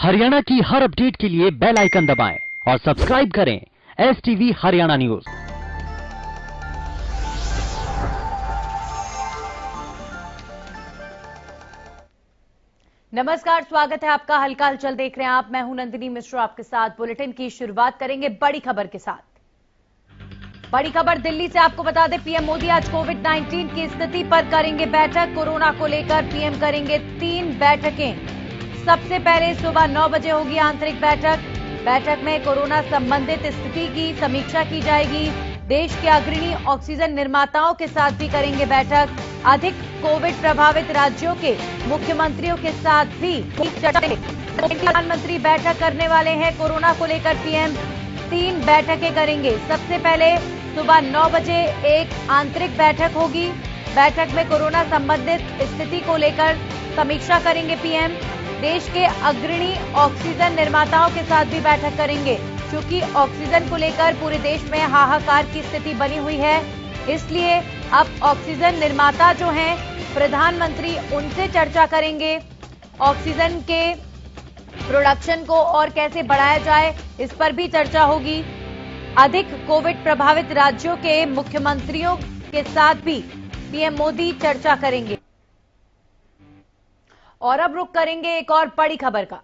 हरियाणा की हर अपडेट के लिए बेल आइकन दबाएं और सब्सक्राइब करें STV हरियाणा न्यूज। नमस्कार, स्वागत है आपका। हल्का हलचल देख रहे हैं आप। मैं हूं नंदिनी मिश्रा, आपके साथ बुलेटिन की शुरुआत करेंगे बड़ी खबर के साथ। बड़ी खबर दिल्ली से आपको बता दें, पीएम मोदी आज कोविड-19 की स्थिति पर करेंगे बैठक। कोरोना को लेकर पीएम करेंगे 3 बैठकें। सबसे पहले सुबह 9 बजे होगी आंतरिक बैठक। बैठक में कोरोना संबंधित स्थिति की समीक्षा की जाएगी। देश के अग्रणी ऑक्सीजन निर्माताओं के साथ भी करेंगे बैठक। अधिक कोविड प्रभावित राज्यों के मुख्यमंत्रियों के साथ भी प्रधानमंत्री बैठक करने वाले हैं। कोरोना को लेकर पीएम 3 बैठकें करेंगे। सबसे पहले सुबह 9 बजे एक आंतरिक बैठक होगी। बैठक में कोरोना संबंधित स्थिति को लेकर समीक्षा करेंगे पीएम। देश के अग्रणी ऑक्सीजन निर्माताओं के साथ भी बैठक करेंगे। क्योंकि ऑक्सीजन को लेकर पूरे देश में हाहाकार की स्थिति बनी हुई है, इसलिए अब ऑक्सीजन निर्माता जो हैं, प्रधानमंत्री उनसे चर्चा करेंगे। ऑक्सीजन के प्रोडक्शन को और कैसे बढ़ाया जाए, इस पर भी चर्चा होगी। अधिक कोविड प्रभावित राज्यों के मुख्यमंत्रियों के साथ भी पीएम मोदी चर्चा करेंगे। और अब रुख करेंगे एक और बड़ी खबर का।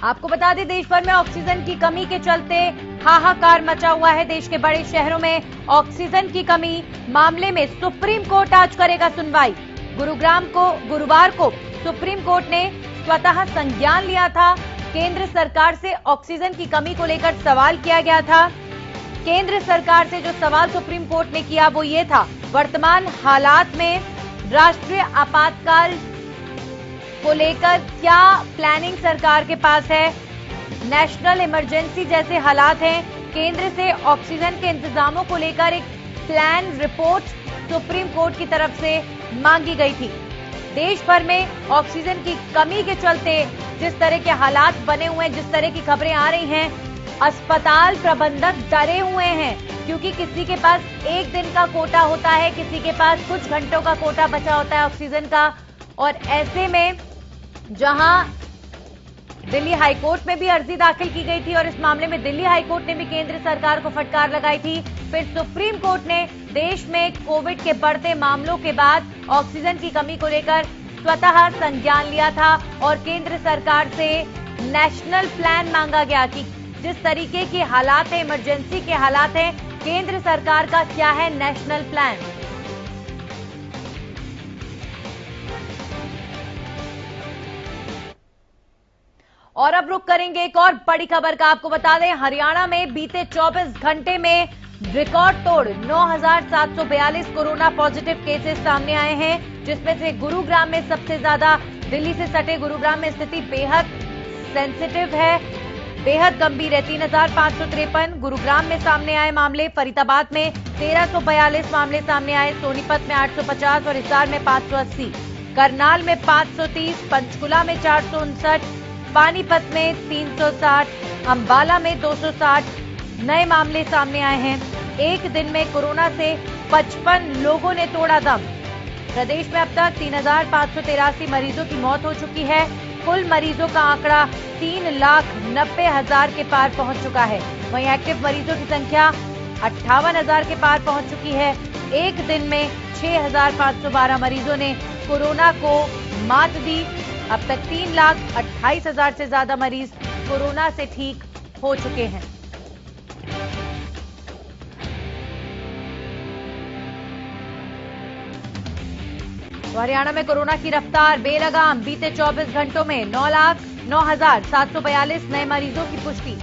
आपको बता दें, देश भर में ऑक्सीजन की कमी के चलते हाहाकार मचा हुआ है। देश के बड़े शहरों में ऑक्सीजन की कमी मामले में सुप्रीम कोर्ट आज करेगा सुनवाई। गुरुवार को सुप्रीम कोर्ट ने स्वतः संज्ञान लिया था। केंद्र सरकार से ऑक्सीजन की कमी को लेकर सवाल किया गया था। केंद्र सरकार से जो सवाल सुप्रीम कोर्ट ने किया वो ये था, वर्तमान हालात में राष्ट्रीय आपातकाल को लेकर क्या प्लानिंग सरकार के पास है। नेशनल इमरजेंसी जैसे हालात हैं। केंद्र से ऑक्सीजन के इंतजामों को लेकर एक प्लान रिपोर्ट सुप्रीम कोर्ट की तरफ से मांगी गई थी। देश भर में ऑक्सीजन की कमी के चलते जिस तरह के हालात बने हुए हैं, जिस तरह की खबरें आ रही हैं, अस्पताल प्रबंधक डरे हुए हैं। क्योंकि किसी के पास एक दिन का कोटा होता है, किसी के पास कुछ घंटों का कोटा बचा होता है ऑक्सीजन का। और ऐसे में जहां दिल्ली हाईकोर्ट में भी अर्जी दाखिल की गई थी और इस मामले में दिल्ली हाईकोर्ट ने भी केंद्र सरकार को फटकार लगाई थी। फिर सुप्रीम कोर्ट ने देश में कोविड के बढ़ते मामलों के बाद ऑक्सीजन की कमी को लेकर स्वतः संज्ञान लिया था और केंद्र सरकार से नेशनल प्लान मांगा गया कि जिस तरीके के हालात है, इमरजेंसी के हालात हैं, केंद्र सरकार का क्या है नेशनल प्लान। और अब रुख करेंगे एक और बड़ी खबर का। आपको बता दें, हरियाणा में बीते 24 घंटे में रिकॉर्ड तोड़ 9,742 कोरोना पॉजिटिव केसेस सामने आए हैं, जिसमें से गुरुग्राम में सबसे ज्यादा। दिल्ली से सटे गुरुग्राम में स्थिति बेहद सेंसिटिव है, बेहद गंभीर है। 3,553 गुरुग्राम में सामने आए मामले। फरीदाबाद में 1,342 मामले सामने आए। सोनीपत में 850 और हिसार में 580। करनाल में 530, पंचकुला में 459, पानीपत में 360, अंबाला में 260 नए मामले सामने आए हैं। एक दिन में कोरोना से 55 लोगों ने तोड़ा दम। प्रदेश में अब तक 3,583 मरीजों की मौत हो चुकी है। कुल मरीजों का आंकड़ा 3,90,000 के पार पहुंच चुका है। वहीं एक्टिव मरीजों की संख्या 58,000 के पार पहुंच चुकी है। एक दिन में 6,512 मरीजों ने कोरोना को मात दी। अब तक 3,28,000 से ज्यादा मरीज कोरोना से ठीक हो चुके हैं। हरियाणा में कोरोना की रफ्तार बेलगाम। बीते 24 घंटों में 9,09,742 नए मरीजों की पुष्टि।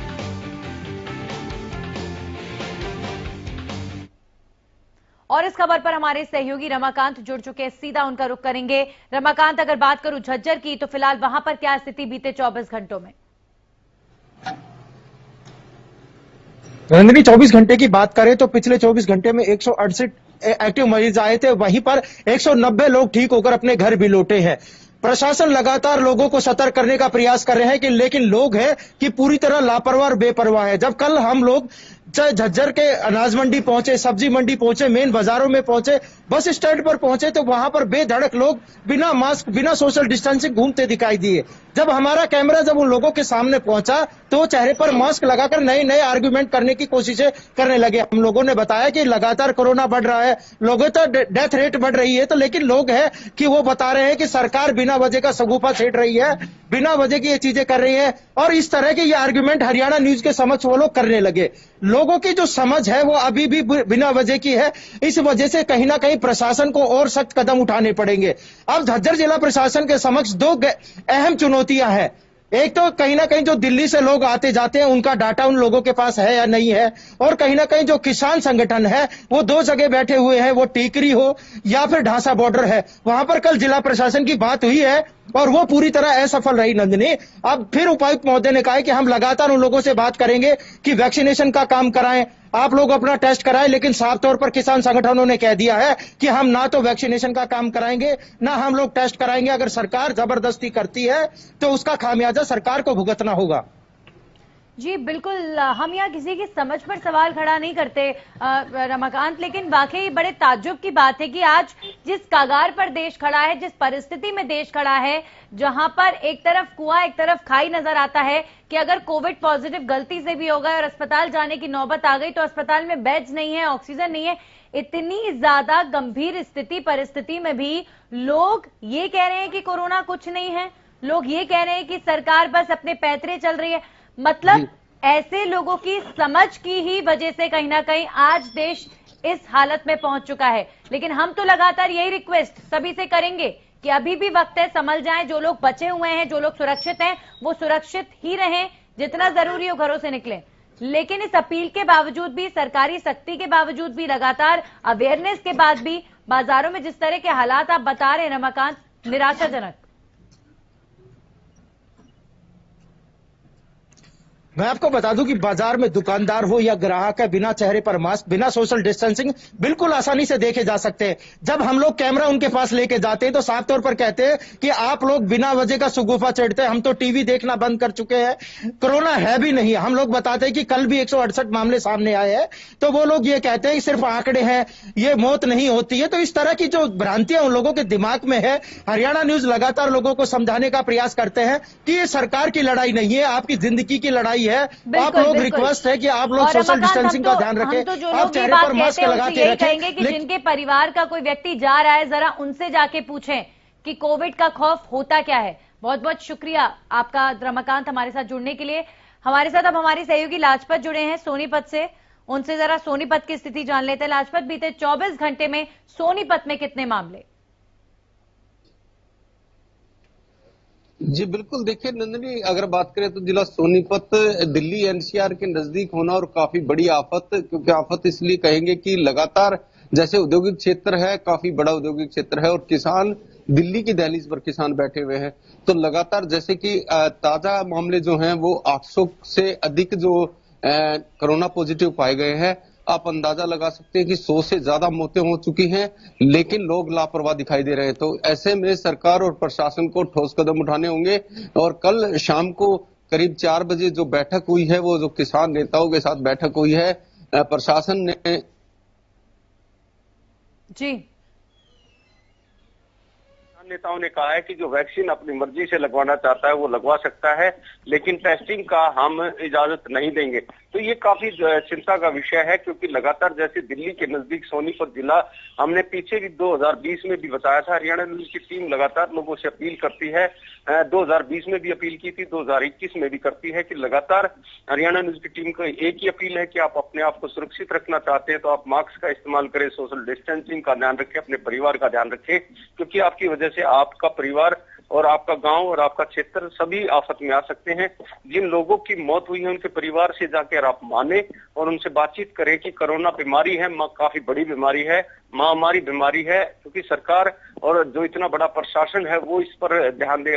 और इस खबर पर हमारे सहयोगी रमाकांत जुड़ चुके हैं, सीधा उनका रुख करेंगे। रमाकांत, अगर बात करूं झज्जर की, तो फिलहाल वहां पर क्या स्थिति बीते 24 घंटों में? नंदिनी, 24 घंटे की बात करें तो पिछले 24 घंटे में 168 एक्टिव मरीज आए थे। वहीं पर 190 लोग ठीक होकर अपने घर भी लौटे हैं। प्रशासन लगातार लोगों को सतर्क करने का प्रयास कर रहे हैं लेकिन लोग हैं कि पूरी तरह लापरवाह और बेपरवाह है। जब कल हम लोग चाहे झज्जर के अनाज मंडी पहुंचे, सब्जी मंडी पहुंचे, मेन बाजारों में पहुंचे, बस स्टैंड पर पहुंचे, तो वहां पर बेधड़क लोग बिना मास्क, बिना सोशल डिस्टेंसिंग घूमते दिखाई दिए। जब हमारा कैमरा जब उन लोगों के सामने पहुंचा तो चेहरे पर मास्क लगाकर नए नए आर्गुमेंट करने की कोशिशें करने लगे। हम लोगों ने बताया कि लगातार कोरोना बढ़ रहा है, लोगों तो डेथ रेट बढ़ रही है, तो लेकिन लोग हैं कि वो बता रहे हैं कि सरकार बिना वजह का शगुफा छेड़ रही है, बिना वजह की ये चीजें कर रही है, और इस तरह के ये आर्गुमेंट हरियाणा न्यूज के समक्ष वो लोग करने लगे। लोगों की जो समझ है वो अभी भी बिना वजह की है। इस वजह से कहीं ना कहीं प्रशासन को और सख्त कदम उठाने पड़ेंगे। अब झज्जर जिला प्रशासन के समक्ष दो अहम चुनौतियां हैं। एक तो कहीं ना कहीं जो दिल्ली से लोग आते जाते हैं उनका डाटा उन लोगों के पास है या नहीं है, और कहीं ना कहीं जो किसान संगठन है वो दो जगह बैठे हुए हैं, वो टीकरी हो या फिर ढांसा बॉर्डर है। वहां पर कल जिला प्रशासन की बात हुई है और वो पूरी तरह असफल रही नंदिनी। अब फिर उपायुक्त महोदय ने कहा है कि हम लगातार उन लोगों से बात करेंगे कि वैक्सीनेशन का काम कराएं, आप लोग अपना टेस्ट कराएं, लेकिन साफ तौर पर किसान संगठनों ने कह दिया है कि हम ना तो वैक्सीनेशन का काम कराएंगे ना हम लोग टेस्ट कराएंगे। अगर सरकार जबरदस्ती करती है तो उसका खामियाजा सरकार को भुगतना होगा। जी बिल्कुल, हम यहाँ किसी की समझ पर सवाल खड़ा नहीं करते रमाकांत, लेकिन वाकई बड़े ताज्जुब की बात है कि आज जिस कगार पर देश खड़ा है, जिस परिस्थिति में देश खड़ा है, जहां पर एक तरफ कुआं एक तरफ खाई नजर आता है कि अगर कोविड पॉजिटिव गलती से भी हो गए और अस्पताल जाने की नौबत आ गई तो अस्पताल में बेड्स नहीं है, ऑक्सीजन नहीं है, इतनी ज्यादा गंभीर स्थिति परिस्थिति में भी लोग ये कह रहे हैं कि कोरोना कुछ नहीं है, लोग ये कह रहे हैं कि सरकार बस अपने पैतरे चल रही है। मतलब ऐसे लोगों की समझ की ही वजह से कहीं ना कहीं आज देश इस हालत में पहुंच चुका है। लेकिन हम तो लगातार यही रिक्वेस्ट सभी से करेंगे कि अभी भी वक्त है, संभल जाएं। जो लोग बचे हुए हैं, जो लोग सुरक्षित हैं, वो सुरक्षित ही रहें, जितना जरूरी हो घरों से निकलें। लेकिन इस अपील के बावजूद भी, सरकारी सख्ती के बावजूद भी, लगातार अवेयरनेस के बाद भी बाजारों में जिस तरह के हालात आप बता रहे हैं रमाकांत, निराशाजनक। मैं आपको बता दूं कि बाजार में दुकानदार हो या ग्राहक है, बिना चेहरे पर मास्क, बिना सोशल डिस्टेंसिंग बिल्कुल आसानी से देखे जा सकते हैं। जब हम लोग कैमरा उनके पास लेके जाते हैं तो साफ तौर पर कहते हैं कि आप लोग बिना वजह का शगुफा चढ़ते हैं, हम तो टीवी देखना बंद कर चुके हैं, कोरोना है भी नहीं। हम लोग बताते हैं कि कल भी 168 मामले सामने आए हैं, तो वो लोग ये कहते हैं कि सिर्फ आंकड़े हैं, ये मौत नहीं होती है। तो इस तरह की जो भ्रांतियां उन लोगों के दिमाग में है, हरियाणा न्यूज लगातार लोगों को समझाने का प्रयास करते हैं कि ये सरकार की लड़ाई नहीं है, आपकी जिंदगी की लड़ाई है। आप लोग रिक्वेस्ट है कि आप लोग सोशल डिस्टेंसिंग का ध्यान रखें, तो जो आप लोग ये चेहरे बात पर मास्क कहते हैं लगा उनसे के यही कहेंगे कि रखें। जिनके परिवार का कोई व्यक्ति जा रहा है, जरा उनसे जाके पूछें कि कोविड का खौफ होता क्या है। बहुत बहुत शुक्रिया आपका रमाकांत हमारे साथ जुड़ने के लिए। हमारे साथ अब हमारी सहयोगी लाजपत जुड़े हैं सोनीपत से, उनसे जरा सोनीपत की स्थिति जान लेते हैं। लाजपत, बीते 24 घंटे में सोनीपत में कितने मामले? जी बिल्कुल, देखिए नंदिनी, अगर बात करें तो जिला सोनीपत दिल्ली एनसीआर के नजदीक होना और काफी बड़ी आफत, क्योंकि आफत इसलिए कहेंगे कि लगातार जैसे औद्योगिक क्षेत्र है, काफी बड़ा औद्योगिक क्षेत्र है और किसान दिल्ली की दहलीज पर किसान बैठे हुए हैं, तो लगातार जैसे कि ताजा मामले जो हैं वो 800 से अधिक जो कोरोना पॉजिटिव पाए गए हैं। आप अंदाजा लगा सकते हैं कि 100 से ज्यादा मौतें हो चुकी हैं, लेकिन लोग लापरवाह दिखाई दे रहे हैं। तो ऐसे में सरकार और प्रशासन को ठोस कदम उठाने होंगे। और कल शाम को करीब 4 बजे जो बैठक हुई है, वो जो किसान नेताओं के साथ बैठक हुई है, प्रशासन ने जी नेताओं ने कहा है कि जो वैक्सीन अपनी मर्जी से लगवाना चाहता है वो लगवा सकता है, लेकिन टेस्टिंग का हम इजाजत नहीं देंगे। तो ये काफी चिंता का विषय है, क्योंकि लगातार जैसे दिल्ली के नजदीक सोनीपत जिला, हमने पीछे भी 2020 में भी बताया था, हरियाणा न्यूज की टीम लगातार लोगों से अपील करती है, 2020 में भी अपील की थी, 2021 में भी करती है कि लगातार हरियाणा न्यूज की टीम को एक ही अपील है कि आप अपने आप को सुरक्षित रखना चाहते हैं तो आप मास्क का इस्तेमाल करें, सोशल डिस्टेंसिंग का ध्यान रखें, अपने परिवार का ध्यान रखें, क्योंकि आपकी वजह से आपका परिवार और आपका गांव और आपका क्षेत्र सभी आफत में आ सकते हैं। जिन लोगों की मौत हुई है उनके परिवार से जाकर आप माने और उनसे बातचीत करें कि कोरोना बीमारी है, काफी बड़ी बीमारी है, महामारी बीमारी है, क्योंकि सरकार और जो इतना बड़ा प्रशासन है वो इस पर ध्यान दे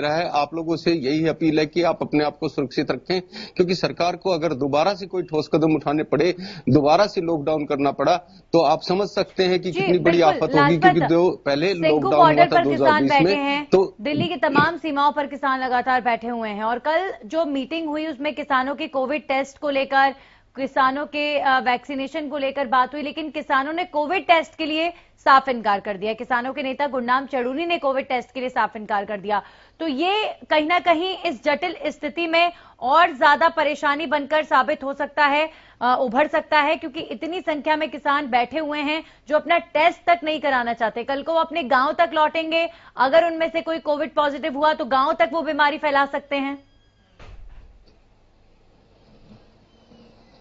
रहा है। आप लोगों से यही अपील है कि आप अपने आप को सुरक्षित रखें, क्योंकि सरकार को अगर दोबारा से कोई ठोस कदम उठाने पड़े, दोबारा से लॉकडाउन करना पड़ा, तो आप समझ सकते हैं कि कितनी बड़ी आफत होगी। क्योंकि जो पहले लॉकडाउन हुआ था 2020 में, तो दिल्ली की तमाम सीमाओं पर किसान लगातार बैठे हुए हैं और कल जो मीटिंग हुई उसमें किसानों के कोविड टेस्ट को लेकर, किसानों के वैक्सीनेशन को लेकर बात हुई, लेकिन किसानों ने कोविड टेस्ट के लिए साफ इनकार कर दिया। किसानों के नेता गुरनाम चढ़ूनी ने कोविड टेस्ट के लिए साफ इनकार कर दिया। तो ये कहीं ना कहीं इस जटिल स्थिति में और ज्यादा परेशानी बनकर साबित हो सकता है, उभर सकता है, क्योंकि इतनी संख्या में किसान बैठे हुए हैं जो अपना टेस्ट तक नहीं कराना चाहते। कल को वो अपने गांव तक लौटेंगे, अगर उनमें से कोई कोविड पॉजिटिव हुआ तो गांव तक वो बीमारी फैला सकते हैं।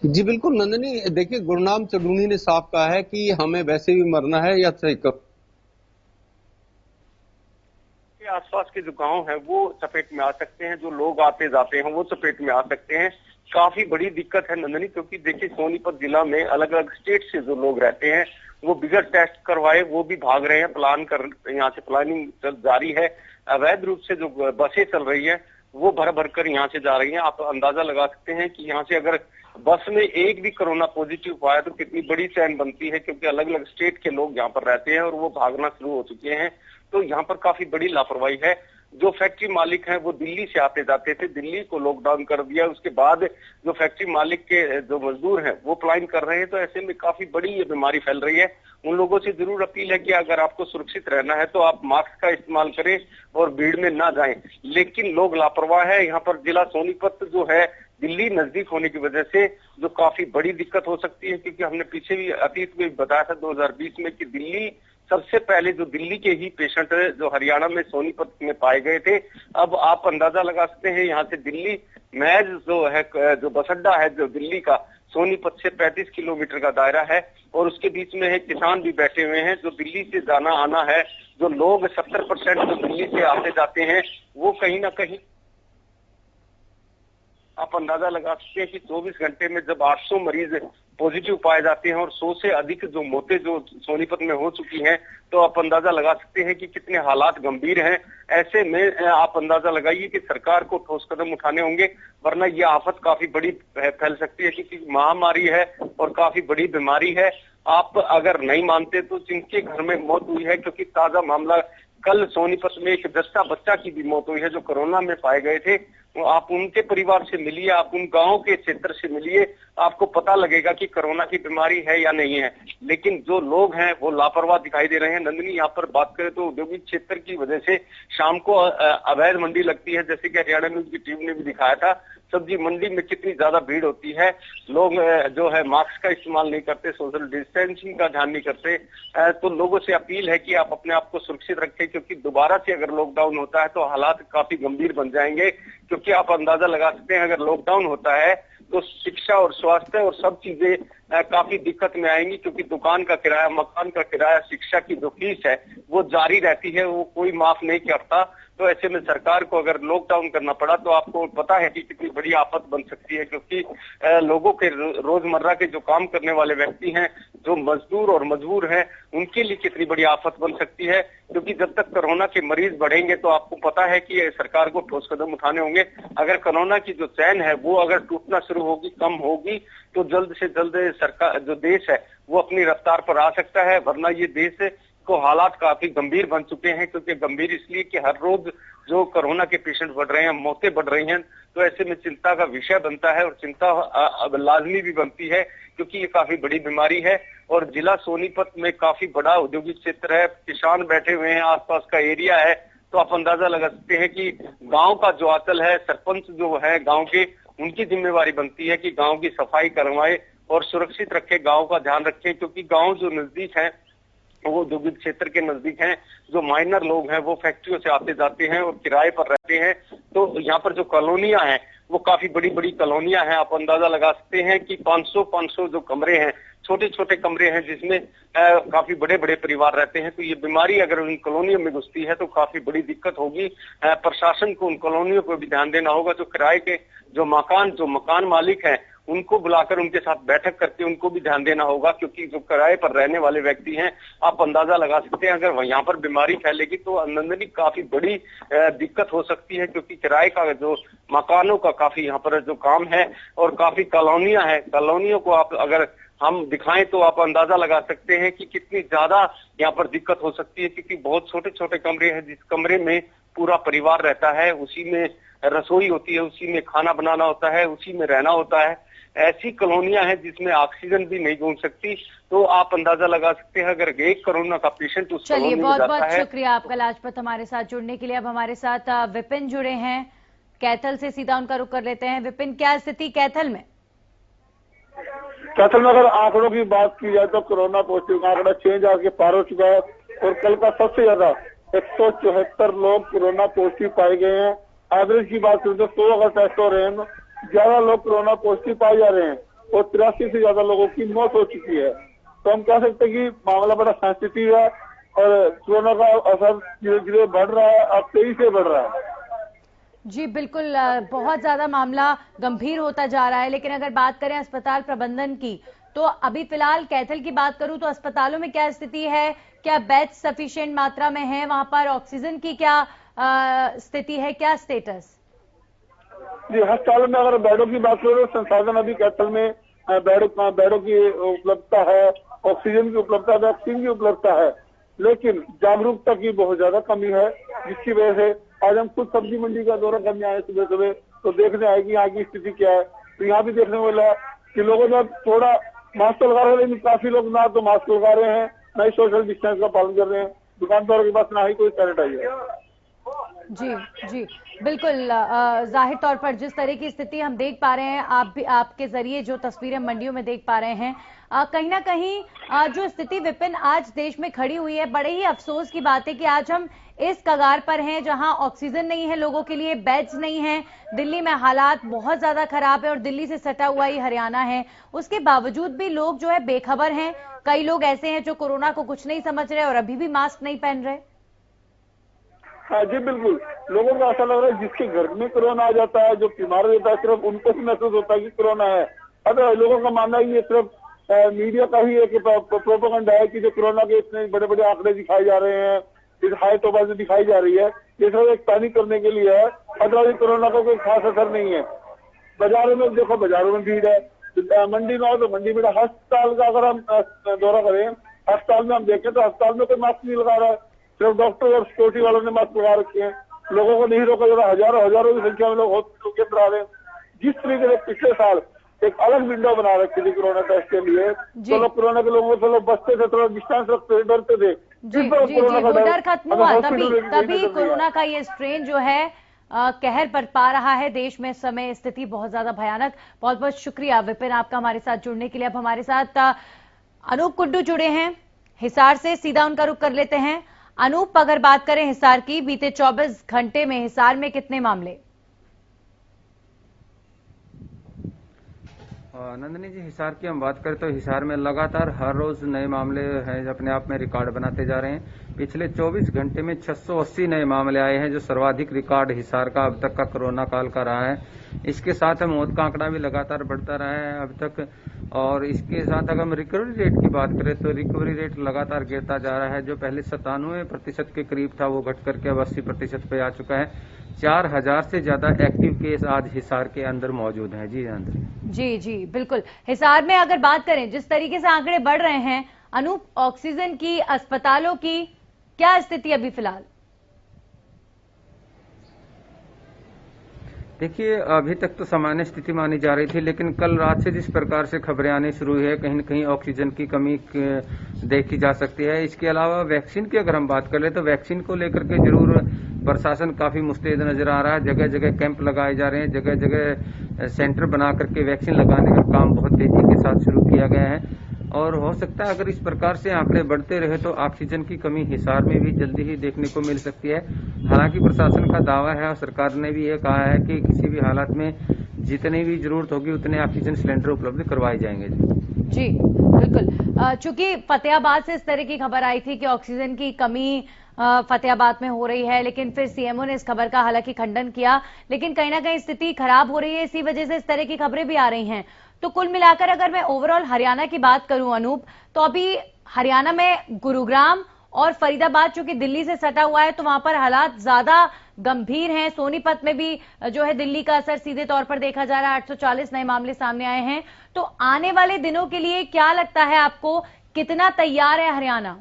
जी बिल्कुल नंदनी, देखिए गुरनाम चढ़ूनी ने साफ कहा है कि हमें वैसे भी मरना है या सही आसपास के जो गांव हैं वो चपेट में आ सकते हैं, जो लोग आते जाते हैं वो चपेट में आ सकते हैं। काफी बड़ी दिक्कत है नंदनी, क्योंकि देखिए सोनीपत जिला में अलग अलग स्टेट से जो लोग रहते हैं वो बिगर टेस्ट करवाए वो भी भाग रहे हैं, यहाँ से प्लानिंग जारी है। अवैध रूप से जो बसें चल रही है वो भर भर कर यहाँ से जा रही हैं। आप अंदाजा लगा सकते हैं कि यहाँ से अगर बस में एक भी कोरोना पॉजिटिव पाया तो कितनी बड़ी चैन बनती है, क्योंकि अलग अलग स्टेट के लोग यहाँ पर रहते हैं और वो भागना शुरू हो चुके हैं। तो यहाँ पर काफी बड़ी लापरवाही है। जो फैक्ट्री मालिक हैं वो दिल्ली से आते जाते थे, दिल्ली को लॉकडाउन कर दिया, उसके बाद जो फैक्ट्री मालिक के जो मजदूर हैं वो पलायन कर रहे हैं। तो ऐसे में काफी बड़ी ये बीमारी फैल रही है। उन लोगों से जरूर अपील है कि अगर आपको सुरक्षित रहना है तो आप मास्क का इस्तेमाल करें और भीड़ में ना जाएं। लेकिन लोग लापरवाह है। यहाँ पर जिला सोनीपत जो है दिल्ली नजदीक होने की वजह से जो काफी बड़ी दिक्कत हो सकती है, क्योंकि हमने पीछे भी अतीत में बताया था 2020 में कि दिल्ली सबसे पहले जो दिल्ली के ही पेशेंट जो हरियाणा में सोनीपत में पाए गए थे। अब आप अंदाजा लगा सकते हैं यहाँ से दिल्ली महज जो है, जो बस अड्डा है जो दिल्ली का, सोनीपत से 35 किलोमीटर का दायरा है और उसके बीच में है किसान भी बैठे हुए हैं। जो दिल्ली से जाना आना है, जो लोग 70% जो दिल्ली से आते जाते हैं वो कहीं ना कहीं आप अंदाजा लगा सकते हैं कि 24 घंटे में जब 800 मरीज पॉजिटिव पाए जाते हैं और 100 से अधिक जो मौतें जो सोनीपत में हो चुकी हैं, तो आप अंदाजा लगा सकते हैं कि कितने हालात गंभीर हैं। ऐसे में आप अंदाजा लगाइए कि सरकार को ठोस कदम उठाने होंगे, वरना ये आफत काफी बड़ी फैल सकती है, क्योंकि महामारी है और काफी बड़ी बीमारी है। आप अगर नहीं मानते तो जिनके घर में मौत हुई है, क्योंकि ताजा मामला कल सोनीपत में एक दस्ता बच्चा की भी मौत हुई है जो कोरोना में पाए गए थे। तो आप उनके परिवार से मिलिए, आप उन गांव के क्षेत्र से मिलिए, आपको पता लगेगा कि कोरोना की बीमारी है या नहीं है। लेकिन जो लोग हैं वो लापरवाह दिखाई दे रहे हैं। नंदिनी, यहाँ पर बात करें तो औद्योगिक क्षेत्र की वजह से शाम को अवैध मंडी लगती है, जैसे कि हरियाणा न्यूज की टीम ने भी दिखाया था। सब्जी मंडी में कितनी ज्यादा भीड़ होती है, लोग जो है मास्क का इस्तेमाल नहीं करते, सोशल डिस्टेंसिंग का ध्यान नहीं करते। तो लोगों से अपील है कि आप अपने आप को सुरक्षित रखें, क्योंकि दोबारा से अगर लॉकडाउन होता है तो हालात काफी गंभीर बन जाएंगे। क्योंकि आप अंदाजा लगा सकते हैं अगर लॉकडाउन होता है तो शिक्षा और स्वास्थ्य और सब चीजें काफी दिक्कत में आएंगी, क्योंकि दुकान का किराया, मकान का किराया, शिक्षा की जो फीस है वो जारी रहती है, वो कोई माफ नहीं करता। तो ऐसे में सरकार को अगर लॉकडाउन करना पड़ा तो आपको पता है कि कितनी बड़ी आफत बन सकती है, क्योंकि लोगों के रोजमर्रा के जो काम करने वाले व्यक्ति हैं, जो मजदूर और मजबूर हैं, उनके लिए कितनी बड़ी आफत बन सकती है। क्योंकि जब तक कोरोना के मरीज बढ़ेंगे तो आपको पता है कि सरकार को ठोस कदम उठाने होंगे। अगर कोरोना की जो चैन है वो अगर टूटना शुरू होगी, कम होगी, तो जल्द से जल्द सरकार, जो देश है वो अपनी रफ्तार पर आ सकता है। वरना ये देश को हालात काफी गंभीर बन चुके हैं, क्योंकि गंभीर इसलिए कि हर रोज जो कोरोना के पेशेंट बढ़ रहे हैं, मौतें बढ़ रही हैं। तो ऐसे में चिंता का विषय बनता है और चिंता अब लाजमी भी बनती है, क्योंकि ये काफी बड़ी बीमारी है। और जिला सोनीपत में काफी बड़ा औद्योगिक क्षेत्र है, किसान बैठे हुए हैं, आसपास का एरिया है। तो आप अंदाजा लगा सकते हैं कि गांव का जो आंचल है, सरपंच जो है गांव के, उनकी जिम्मेवारी बनती है कि गांव की सफाई करवाए और सुरक्षित रखे, गांव का ध्यान रखें। क्योंकि गांव जो नजदीक है वो औद्योगिक क्षेत्र के नजदीक हैं, जो माइनर लोग हैं वो फैक्ट्रियों से आते जाते हैं और किराए पर रहते हैं। तो यहाँ पर जो कॉलोनियां हैं वो काफी बड़ी बड़ी कॉलोनियां हैं। आप अंदाजा लगा सकते हैं कि 500 जो कमरे हैं, छोटे छोटे कमरे हैं, जिसमें काफी बड़े बड़े परिवार रहते हैं। तो ये बीमारी अगर उन कॉलोनियों में घुसती है तो काफी बड़ी दिक्कत होगी। प्रशासन को उन कॉलोनियों को भी ध्यान देना होगा। जो किराए के जो मकान मालिक हैं उनको बुलाकर उनके साथ बैठक करके उनको भी ध्यान देना होगा, क्योंकि जो किराए पर रहने वाले व्यक्ति हैं, आप अंदाजा लगा सकते हैं अगर यहाँ पर बीमारी फैलेगी तो नंदनी काफी बड़ी दिक्कत हो सकती है। क्योंकि किराए का जो मकानों का काफी यहाँ पर जो काम है और काफी कॉलोनियां हैं, कॉलोनियों को आप अगर हम दिखाएं तो आप अंदाजा लगा सकते हैं कि कितनी ज्यादा यहाँ पर दिक्कत हो सकती है, क्योंकि बहुत छोटे छोटे कमरे हैं, जिस कमरे में पूरा परिवार रहता है, उसी में रसोई होती है, उसी में खाना बनाना होता है, उसी में रहना होता है। ऐसी कॉलोनियां हैं जिसमें ऑक्सीजन भी नहीं घूम सकती। तो आप अंदाजा लगा सकते हैं अगर एक कोरोना का पेशेंट उस चलिए, कॉलोनी में बहुत जाता बहुत है। शुक्रिया आपका लाजपत हमारे साथ जुड़ने के लिए। अब हमारे साथ विपिन जुड़े हैं कैथल से, सीधा उनका रुख कर लेते हैं। विपिन, क्या स्थिति कैथल में? कैथल में अगर आंकड़ों की बात की जाए तो कोरोना पॉजिटिव का आंकड़ा 6,000 के पार हो चुका है और कल का सबसे ज्यादा 174 लोग कोरोना पॉजिटिव पाए गए हैं। एवरेज की बात करें तो 100 अगर टेस्ट हो रहे हैं, 11 लोग कोरोना पॉजिटिव पाए जा रहे हैं और 83 से ज्यादा लोगों की मौत हो चुकी है। तो हम कह सकते हैं कि मामला बड़ा सेंसिटिव है और कोरोना का असर धीरे धीरे बढ़ रहा है, अब तेजी से बढ़ रहा है। जी बिल्कुल, बहुत ज्यादा मामला गंभीर होता जा रहा है। लेकिन अगर बात करें अस्पताल प्रबंधन की, तो अभी फिलहाल कैथल की बात करूं तो अस्पतालों में क्या स्थिति है? क्या बेड सफिशिएंट मात्रा में है? वहां पर ऑक्सीजन की क्या स्थिति है, क्या स्टेटस? जी, अस्पतालों में अगर बेडों की बात करें तो संसाधन अभी कैथल में बेडों की उपलब्धता है, ऑक्सीजन की उपलब्धता, वैक्सीन की उपलब्धता है, लेकिन जागरूकता की बहुत ज्यादा कमी है, जिसकी वजह से आज हम खुद सब्जी मंडी का दौरा करने आए सुबह सुबह, तो देखने आए कि यहाँ की स्थिति क्या है। तो यहाँ भी देखने को मिला कि लोगों ने थोड़ा मास्क लगा रहे हैं, लेकिन काफी लोग ना तो मास्क लगा रहे हैं, ना ही सोशल डिस्टेंस का पालन कर रहे हैं। दुकानदारों के पास ना ही कोई सैनिटाइजर। जी जी बिल्कुल, जाहिर तौर पर जिस तरह की स्थिति हम देख पा रहे हैं, आप भी आपके जरिए जो तस्वीरें मंडियों में देख पा रहे हैं, कहीं ना कहीं जो स्थिति विपिन आज देश में खड़ी हुई है, बड़े ही अफसोस की बात है कि आज हम इस कगार पर हैं जहां ऑक्सीजन नहीं है लोगों के लिए, बेड्स नहीं है। दिल्ली में हालात बहुत ज्यादा खराब है और दिल्ली से सटा हुआ ही हरियाणा है, उसके बावजूद भी लोग जो है बेखबर हैं। कई लोग ऐसे हैं जो कोरोना को कुछ नहीं समझ रहे और अभी भी मास्क नहीं पहन रहे। हाँ जी बिल्कुल, लोगों को ऐसा लग रहा है जिसके घर में कोरोना आ जाता है, जो बीमार हो जाता है, सिर्फ उनको ही महसूस होता है कि कोरोना है। अगर लोगों का मानना है ये सिर्फ मीडिया का ही एक प्रोपेगेंडा है कि जो कोरोना के इतने बड़े बड़े आंकड़े दिखाए जा रहे हैं, इस हाई तोबाजी दिखाई जा रही है, ये सब एक पैनिक करने के लिए है। अदरवाइज कोरोना का कोई खास असर नहीं है। बाजारों में देखो, बाजारों में भीड़ है, मंडी में हो तो मंडी में, अस्पताल का अगर हम दौरा करें, अस्पताल में हम देखें तो अस्पताल में कोई मास्क नहीं लगा रहा है, सिर्फ डॉक्टर और सिक्योरिटी वालों ने मास्क लगा रखे हैं। लोगों को नहीं रोका जा रहा, हजारों की संख्या में लोग हॉस्पिटल के अंदर आ रहे हैं। जिस तरीके से पिछले साल एक अलग विंडो बना रखी थी कोरोना टेस्ट के लिए, तो लोग कोरोना के लोगों से लोग बचते थे, थोड़ा डिस्टेंस रखते थे, डरते थे। जी, वो डर खत्म हुआ, तभी कोरोना का ये स्ट्रेन जो है कहर बरपा रहा है देश में। इस समय स्थिति बहुत ज्यादा भयानक। बहुत बहुत शुक्रिया विपिन आपका हमारे साथ जुड़ने के लिए। अब हमारे साथ अनूप कुड्डू जुड़े हैं हिसार से, सीधा उनका रुख कर लेते हैं। अनूप, अगर बात करें हिसार की, बीते 24 घंटे में हिसार में कितने मामले? नंदिनी जी, हिसार की हम बात करें तो हिसार में लगातार हर रोज नए मामले हैं, अपने आप में रिकॉर्ड बनाते जा रहे हैं। पिछले 24 घंटे में 680 नए मामले आए हैं, जो सर्वाधिक रिकॉर्ड हिसार का अब तक का कोरोना काल का रहा है। इसके साथ मौत का आंकड़ा भी लगातार बढ़ता रहा है अब तक। और इसके साथ अगर हम रिकवरी रेट की बात करें तो रिकवरी रेट लगातार गिरता जा रहा है, जो पहले 97% के करीब था, वो घट करके अब 80% पे आ चुका है। 4000 से ज्यादा एक्टिव केस आज हिसार के अंदर मौजूद हैं। जी जी बिल्कुल, हिसार में अगर बात करें जिस तरीके से आंकड़े बढ़ रहे हैं, अनूप, ऑक्सीजन की, अस्पतालों की क्या स्थिति अभी फिलहाल? देखिए, अभी तक तो सामान्य स्थिति मानी जा रही थी, लेकिन कल रात से जिस प्रकार से खबरें आने शुरू हुई है, कहीं न कहीं ऑक्सीजन की कमी देखी जा सकती है। इसके अलावा वैक्सीन की अगर हम बात कर ले तो वैक्सीन को लेकर के जरूर प्रशासन काफी मुस्तैद नजर आ रहा है। जगह जगह कैंप लगाए जा रहे हैं, जगह जगह सेंटर बना करके वैक्सीन लगाने का काम बहुत तेजी के साथ शुरू किया गया है। और हो सकता है अगर इस प्रकार से आंकड़े बढ़ते रहे तो ऑक्सीजन की कमी हिसार में भी जल्दी ही देखने को मिल सकती है। हालांकि प्रशासन का दावा है और सरकार ने भी ये कहा है कि किसी भी हालत में जितनी भी जरूरत होगी उतने ऑक्सीजन सिलेंडर उपलब्ध करवाए जाएंगे। जी बिल्कुल, चूंकि फतेहाबाद से इस तरह की खबर आई थी कि ऑक्सीजन की कमी फतेहाबाद में हो रही है, लेकिन फिर सीएमओ ने इस खबर का हालांकि खंडन किया, लेकिन कहीं ना कहीं स्थिति खराब हो रही है, इसी वजह से इस तरह की खबरें भी आ रही हैं। तो कुल मिलाकर अगर मैं ओवरऑल हरियाणा की बात करूं अनूप, तो अभी हरियाणा में गुरुग्राम और फरीदाबाद चूंकि दिल्ली से सटा हुआ है, तो वहां पर हालात ज्यादा गंभीर हैं। सोनीपत में भी जो है दिल्ली का असर सीधे तौर पर देखा जा रहा है। 840 नए मामले सामने आए हैं। तो आने वाले दिनों के लिए क्या लगता है आपको, कितना तैयार है हरियाणा?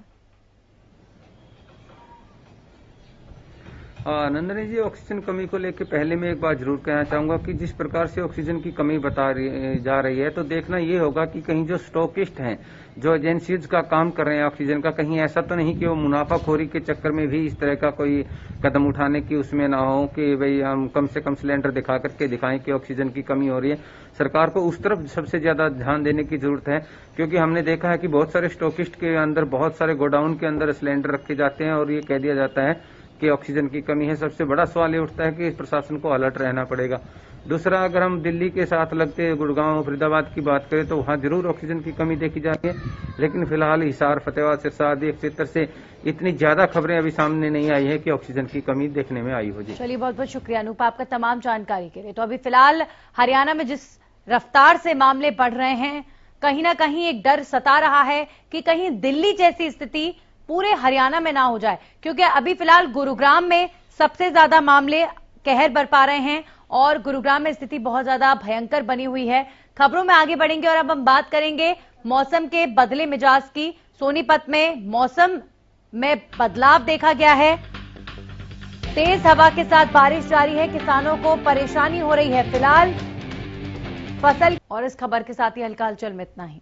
नंदनी जी, ऑक्सीजन कमी को लेकर पहले मैं एक बात जरूर कहना चाहूंगा कि जिस प्रकार से ऑक्सीजन की कमी जा रही है, तो देखना ये होगा कि कहीं जो स्टॉकिस्ट हैं, जो एजेंसीज का काम कर रहे हैं ऑक्सीजन का, कहीं ऐसा तो नहीं कि वो मुनाफाखोरी के चक्कर में भी इस तरह का कोई कदम उठाने की उसमें ना हो कि भाई हम कम से कम सिलेंडर दिखा करके दिखाएं कि ऑक्सीजन की कमी हो रही है। सरकार को उस तरफ सबसे ज्यादा ध्यान देने की जरूरत है, क्योंकि हमने देखा है कि बहुत सारे स्टॉकिस्ट के अंदर, बहुत सारे गोडाउन के अंदर सिलेंडर रखे जाते हैं और ये कह दिया जाता है कि ऑक्सीजन की कमी है। सबसे बड़ा सवाल ये उठता है कि प्रशासन को अलर्ट रहना पड़ेगा। दूसरा, अगर हम दिल्ली के साथ लगते गुड़गांव, फरीदाबाद की बात करें तो वहां जरूर ऑक्सीजन की कमी देखी जाती है, लेकिन फिलहाल हिसार, फतेहाबाद, सिरसा आदि क्षेत्र से इतनी ज्यादा खबरें अभी सामने नहीं आई है कि ऑक्सीजन की कमी देखने में आई हो। जी चलिए, बहुत बहुत शुक्रिया अनूप आपका तमाम जानकारी के लिए। तो अभी फिलहाल हरियाणा में जिस रफ्तार से मामले बढ़ रहे हैं, कहीं ना कहीं एक डर सता रहा है कि कहीं दिल्ली जैसी स्थिति पूरे हरियाणा में ना हो जाए, क्योंकि अभी फिलहाल गुरुग्राम में सबसे ज्यादा मामले कहर बरपा रहे हैं और गुरुग्राम में स्थिति बहुत ज्यादा भयंकर बनी हुई है। खबरों में आगे बढ़ेंगे और अब हम बात करेंगे मौसम के बदले मिजाज की। सोनीपत में मौसम में बदलाव देखा गया है, तेज हवा के साथ बारिश जारी है, किसानों को परेशानी हो रही है फिलहाल फसल। और इस खबर के साथ ही हल्का हलचल में इतना ही।